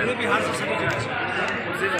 पूरे बिहार से सभी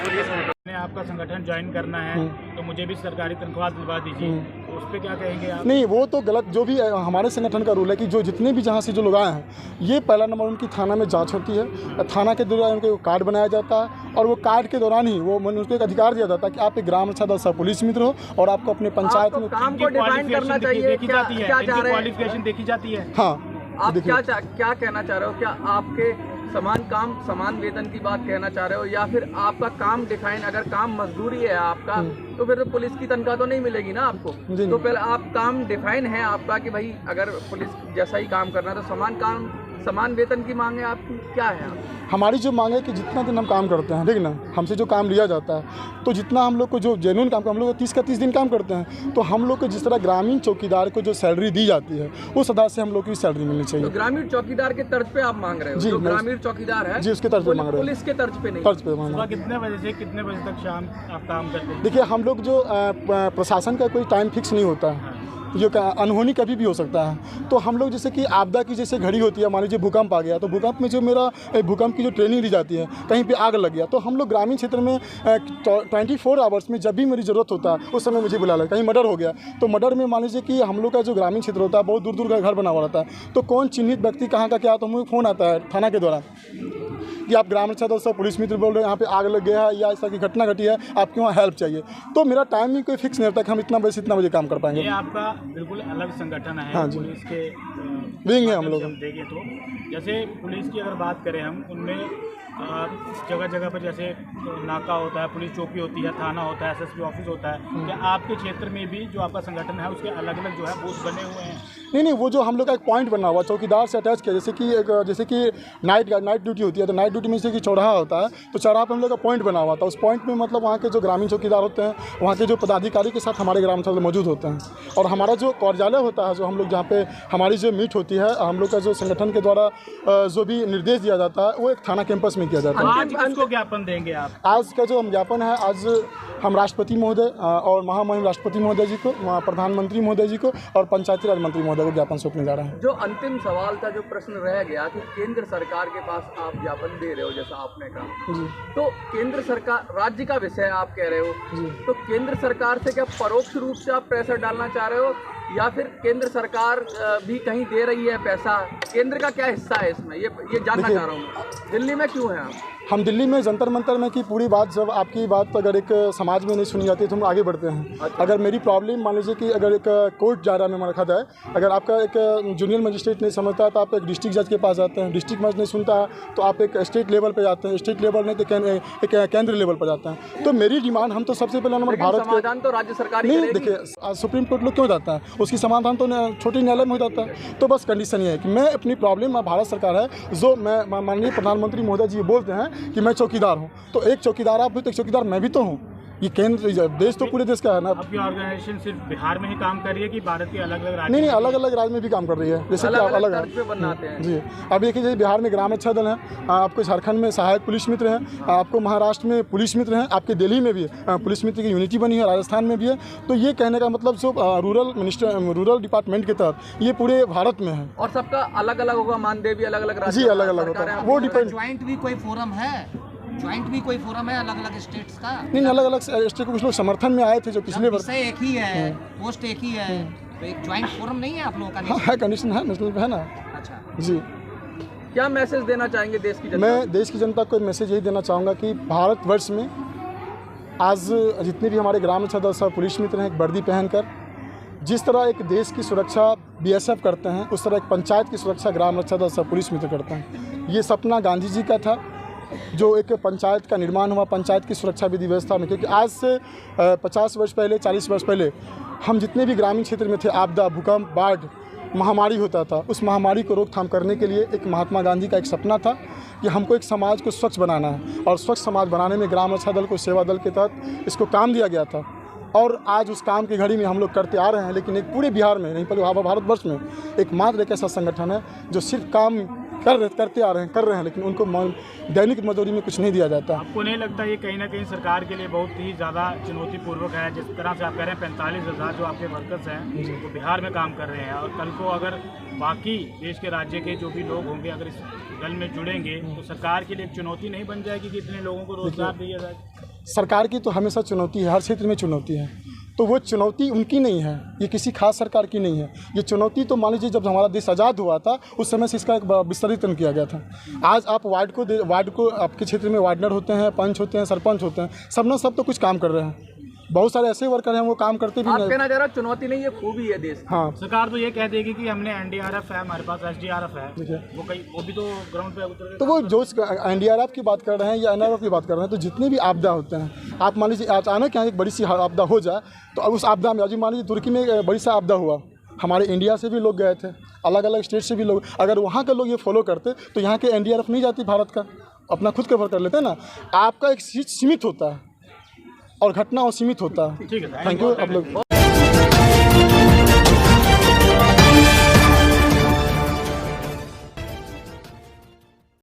जिले से। आपका संगठन ज्वाइन करना है तो मुझे भी सरकारी तनख्वाह दिलवा दीजिए, तो उस पर क्या कहेंगे आप? नहीं, वो तो गलत। जो भी हमारे संगठन का रूल है कि जो जितने भी जहाँ से जो लोग आए हैं, ये पहला नंबर उनकी थाना में जांच होती है। थाना के दौरान उनको कार्ड बनाया जाता है और वो कार्ड के दौरान ही वो उनको एक अधिकार दिया जाता है कि आप एक ग्राम रक्षा दल सह पुलिस मित्र हो और आपको अपने पंचायत में काम को डिफाइन करना चाहिए। देखी जाती है, क्वालिफिकेशन देखी जाती है। हाँ, आप क्या कहना चाह रहे हो? क्या आपके समान काम समान वेतन की बात कहना चाह रहे हो, या फिर आपका काम डिफाइन, अगर काम मजदूरी है आपका तो फिर तो पुलिस की तनख्वाह तो नहीं मिलेगी ना आपको। तो पहले आप काम डिफाइन है आपका कि भाई अगर पुलिस जैसा ही काम करना है तो समान काम समान वेतन की मांग है आपकी, क्या है? हमारी जो मांग है कि जितना दिन हम काम करते हैं, ठीक ना, हमसे जो काम लिया जाता है तो जितना हम लोग को जो जेन्युइन काम हम लोग 30 का 30 दिन काम करते हैं, तो हम लोग को जिस तरह ग्रामीण चौकीदार को जो सैलरी दी जाती है उस आधार से हम लोग की सैलरी मिलनी चाहिए। तो ग्रामीण चौकीदार के तर्ज पे आप मांग रहे हो? जी, जो ग्रामीण चौकीदार है जी उसके तर्ज पे मांग रहे हैं, पुलिस के तर्ज पे नहीं। तर्ज पे मांग रहे हैं। कितने बजे से कितने बजे तक शाम आप काम करते हैं? देखिए, हम लोग जो प्रशासन का कोई टाइम फिक्स नहीं होता है, जो अनहोनी कभी भी हो सकता है। तो हम लोग जैसे कि आपदा की जैसे घड़ी होती है, मान लीजिए भूकंप आ गया, तो भूकंप में जो मेरा भूकंप की जो ट्रेनिंग दी जाती है, कहीं पे आग लग गया तो हम लोग ग्रामीण क्षेत्र में 24 आवर्स में जब भी मेरी ज़रूरत होता है उस समय मुझे बुला लें। कहीं मर्डर हो गया तो मर्डर में मान लीजिए कि हम लोग का जो ग्रामीण क्षेत्र होता है बहुत दूर दूर का घर बना हुआ रहता है, तो कौन चिन्हित व्यक्ति कहाँ का क्या, तो हमें फ़ोन आता है थाना के द्वारा कि आप ग्राम रक्षा दल से पुलिस मित्र बोल रहे हैं, यहाँ पे आग लग गया है या ऐसा की घटना घटी है, आपके वहाँ हेल्प चाहिए। तो मेरा टाइमिंग कोई फिक्स नहीं होता कि हम इतना बजे से इतना बजे काम कर पाएंगे। ये आपका बिल्कुल अलग संगठन है। हाँ जी, पुलिस के विंग है हम लोग। हम देखें तो जैसे पुलिस की अगर बात करें हम, उनमें जगह जगह पर जैसे नाका होता है, पुलिस चौकी होती है, थाना होता है, SSP ऑफिस होता है। क्या आपके क्षेत्र में भी जो आपका संगठन है उसके अलग अलग जो है बूथ बने हुए हैं? नहीं, वो जो हम लोग का एक पॉइंट बना हुआ चौकीदार से अटैच किया, जैसे कि नाइट ड्यूटी होती है, तो नाइट ड्यूटी में जैसे कि चौराहा होता है, तो चौराहा पर हम लोग का पॉइंट बना हुआ था। उस पॉइंट में मतलब वहाँ के जो ग्रामीण चौकीदार होते हैं, वहाँ के जो पदाधिकारी के साथ हमारे ग्राम सभा मौजूद होते हैं। और हमारा जो कार्यालय होता है, जो हम लोग जहाँ पे हमारी जो मीट होती है, हम लोग का जो संगठन के द्वारा जो भी निर्देश दिया जाता है वो एक थाना कैंपस में किया जाता है। आज किसको ज्ञापन देंगे आप? आज का जो हम ज्ञापन है, आज हम राष्ट्रपति महोदय और महामहिम राष्ट्रपति महोदय जी को, प्रधानमंत्री महोदय जी को और पंचायती राज मंत्री महोदय को ज्ञापन सौंपने जा रहे हैं। जो अंतिम सवाल था, जो प्रश्न रह गया कि केंद्र सरकार के पास आप ज्ञापन दे रहे हो, जैसा आपने कहा जी, तो केंद्र सरकार राज्य का विषय आप कह रहे हो जी, तो केंद्र सरकार से क्या परोक्ष रूप से आप प्रेशर डालना चाह रहे हो, या फिर केंद्र सरकार भी कहीं दे रही है पैसा? केंद्र का क्या हिस्सा है इसमें, ये जानना चाह रहा हूँ। दिल्ली में क्यों है आप? हम दिल्ली में जंतर मंतर में की पूरी बात, जब आपकी बात अगर एक समाज में नहीं सुनी जाती है तो हम आगे बढ़ते हैं। अच्छा। अगर मेरी प्रॉब्लम मान लीजिए कि अगर एक कोर्ट जा रहा है में रखा जाए, अगर आपका एक जूनियर मजिस्ट्रेट नहीं समझता है तो आप एक डिस्ट्रिक्ट जज के पास जाते हैं, डिस्ट्रिक्ट जज नहीं सुनता है तो आप एक स्टेट लेवल पर जाते हैं, स्टेट लेवल नहीं तो एक केंद्र लेवल पर जाते हैं। तो मेरी डिमांड, हम तो सबसे पहले नंबर भारत समाधान तो राज्य सरकार नहीं, देखिए सुप्रीम कोर्ट लोग क्यों जाता है, उसकी समाधान तो छोटी न्यायालय में हो जाता है। तो बस कंडीशन ये है कि मैं अपनी प्रॉब्लम, भारत सरकार है जो मैं माननीय प्रधानमंत्री महोदय जी बोलते हैं कि मैं चौकीदार हूँ, तो एक चौकीदार आप भी तो एक चौकीदार मैं भी तो हूँ। ये केंद्र देश तो पूरे देश का है ना। आपकी ऑर्गेनाइजेशन सिर्फ बिहार में ही काम कर रही है कि भारत के अलग अलग राज्य? नहीं, अलग अलग राज्य में भी काम कर रही है, जैसे कि आप अलग हैं जी। अब देखिए, जैसे बिहार में ग्राम रक्षा दल है, आपको झारखंड में सहायक पुलिस मित्र हैं, आपको महाराष्ट्र में पुलिस मित्र हैं, आपके दिल्ली में भी पुलिस मित्र की यूनिटी बनी है, राजस्थान में भी है। तो ये कहने का मतलब जो रूरल डिपार्टमेंट के तहत ये पूरे भारत में है। और सबका अलग अलग होगा, मानदेय भी अलग अलग जी, अलग अलग होता है, वो डिपेंड। ज्वाइंट भी कोई फोरम है? ज्वाइंट भी कोई फोरम है अलग अलग स्टेट्स का? नहीं, अलग अलग स्टेट को कुछ लोग समर्थन में आए थे जो पिछले वर्ष। एक ही है, पोस्ट एक ही है, तो एक ज्वाइंट फोरम नहीं है आप लोगों का? है, कंडीशन है, नेशनल पे है ना। अच्छा जी। क्या मैसेज देना चाहेंगे देश की जनता? मैं देश की जनता को मैसेज यही देना चाहूँगा कि भारतवर्ष में आज जितने भी हमारे ग्राम रक्षा दल सब पुलिस मित्र हैं, एक वर्दी पहनकर जिस तरह एक देश की सुरक्षा BSF करते हैं, उस तरह एक पंचायत की सुरक्षा ग्राम रक्षा दल सब पुलिस मित्र करते हैं। ये सपना गांधी जी का था, जो एक पंचायत का निर्माण हुआ, पंचायत की सुरक्षा विधि व्यवस्था में। क्योंकि आज से 50 वर्ष पहले, 40 वर्ष पहले हम जितने भी ग्रामीण क्षेत्र में थे, आपदा, भूकंप, बाढ़, महामारी होता था, उस महामारी को रोकथाम करने के लिए एक महात्मा गांधी का एक सपना था कि हमको एक समाज को स्वच्छ बनाना है, और स्वच्छ समाज बनाने में ग्राम रक्षा दल को सेवा दल के तहत इसको काम दिया गया था। और आज उस काम की घड़ी में हम लोग करते आ रहे हैं। लेकिन एक पूरे बिहार में नहीं, पूरे भारतवर्ष में एकमात्र एक ऐसा संगठन है जो सिर्फ काम करते आ रहे हैं, लेकिन उनको दैनिक मजदूरी में कुछ नहीं दिया जाता। आपको नहीं लगता ये कहीं ना कहीं सरकार के लिए बहुत ही ज़्यादा चुनौतीपूर्वक है? जिस तरह से आप कह रहे हैं 45,000 जो आपके वर्कर्स हैं वो बिहार में काम कर रहे हैं, और कल को अगर बाकी देश के राज्य के जो भी लोग होंगे अगर इस दल में जुड़ेंगे तो सरकार के लिए एक चुनौती नहीं बन जाएगी कि इतने लोगों को रोजगार दिया जाए? सरकार की तो हमेशा चुनौती है, हर क्षेत्र में चुनौती है, तो वो चुनौती उनकी नहीं है, ये किसी खास सरकार की नहीं है। ये चुनौती तो मान लीजिए जब हमारा देश आज़ाद हुआ था उस समय से इसका एक विस्तारीकरण किया गया था। आज आप वार्ड को आपके क्षेत्र में वार्डनर होते हैं, पंच होते हैं, सरपंच होते हैं, सब तो कुछ काम कर रहे हैं। बहुत सारे ऐसे वर्कर हैं वो काम करते भी आप नहीं। कहना चाह रहे हो चुनौती नहीं, ये खूबी है देश। हाँ, सरकार तो ये कह देगी कि हमने NDRF है, हमारे पास SDRF है, वो भी तो ग्राउंड पे उतर। तो वो जो NDRF की बात कर रहे हैं या NRF की बात कर रहे हैं, तो जितने भी आपदा होते हैं, आप मान लीजिए अचानक यहाँ एक बड़ी सी आपदा हो जाए तो उस आपदा में, अभी मान लीजिए तुर्की में एक बड़ी सा आपदा हुआ, हमारे इंडिया से भी लोग गए थे, अलग अलग स्टेट से भी लोग, अगर वहाँ के लोग ये फॉलो करते तो यहाँ के NDRF नहीं जाती, भारत का अपना खुद कवर कर लेते हैं ना। आपका एक सीट सीमित होता है और घटना और सीमित होता है। ठीक है, थैंक यू आप लोग।